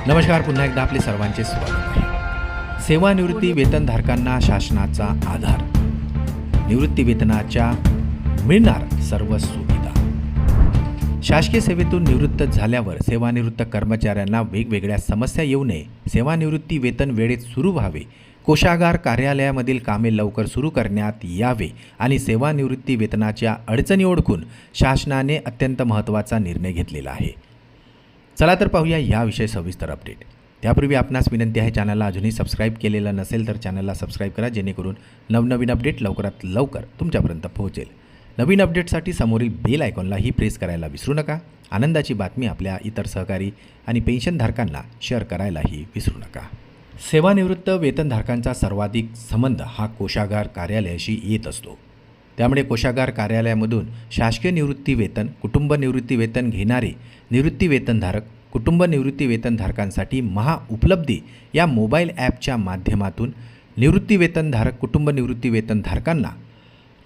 नमस्कार, पुन्हा एकदा आपले सर्वांचे स्वागत आहे. सेवानिवृत्ती वेतनधारकांना शासनाचा आधार. निवृत्ती वेतनाच्या मिळणार सर्व सुविधा. शासकीय सेवेतून निवृत्त झाल्यावर सेवानिवृत्त कर्मचाऱ्यांना वेगवेगळ्या समस्या येऊ नये, सेवानिवृत्ती वेतन वेळेत सुरू व्हावे, कोषागार कार्यालयामधील कामे लवकर सुरू करण्यात यावे आणि सेवानिवृत्ती वेतनाच्या अडचणी ओळखून शासनाने अत्यंत महत्त्वाचा निर्णय घेतलेला आहे. चला तर पाहूया याविषयी सविस्तर अपडेट. त्यापूर्वी आपणास विनंती आहे, चॅनलला अजूनही सबस्क्राईब केलेलं नसेल तर चॅनलला सबस्क्राईब करा, जेणेकरून नवनवीन अपडेट लवकरात लवकर तुमच्यापर्यंत पोहोचेल. नवीन अपडेटसाठी समोरील बेल आयकॉनलाही प्रेस करायला विसरू नका. आनंदाची बातमी आपल्या इतर सहकारी आणि पेन्शनधारकांना शेअर करायलाही विसरू नका. सेवानिवृत्त वेतनधारकांचा सर्वाधिक संबंध हा कोषागार कार्यालयाशी येत असतो. त्यामुळे कोषागार कार्यालयामधून शासकीय निवृत्ती वेतन, कुटुंब निवृत्ती वेतन घेणारे निवृत्ती वेतनधारक, कुटुंब निवृत्ती वेतनधारकांसाठी महाउपलब्धी या मोबाईल ॲपच्या माध्यमातून निवृत्ती वेतनधारक, कुटुंब निवृत्ती वेतनधारकांना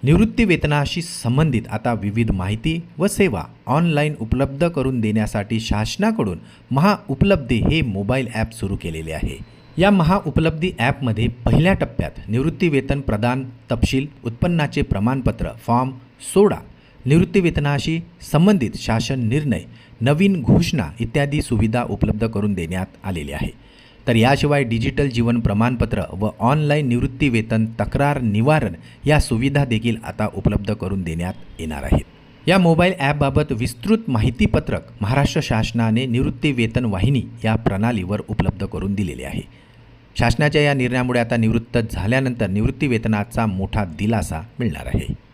निवृत्ती वेतनाशी संबंधित आता विविध माहिती व सेवा ऑनलाईन उपलब्ध करून देण्यासाठी शासनाकडून महाउपलब्धी हे मोबाईल ॲप सुरू केलेले आहे. या महाउपलब्धी ॲपमध्ये पहिल्या टप्प्यात निवृत्ती वेतन प्रदान तपशील, उत्पन्नाचे प्रमाणपत्र, फॉर्म 16, निवृत्ती वेतनाशी संबंधित शासन निर्णय, नवीन घोषणा इत्यादी सुविधा उपलब्ध करून देण्यात आलेली आहे. तर याशिवाय डिजिटल जीवन प्रमाणपत्र व ऑनलाईन निवृत्ती वेतन तक्रार निवारण या सुविधा देखील आता उपलब्ध करून देण्यात येणार आहेत. या मोबाईल ॲपबाबत विस्तृत माहितीपत्रक महाराष्ट्र शासनाने निवृत्ती वेतन वाहिनी या प्रणालीवर उपलब्ध करून दिलेले आहे. शासनाच्या या निर्णयामुळे आता निवृत्त झाल्यानंतर निवृत्ती वेतनाचा मोठा दिलासा मिळणार आहे.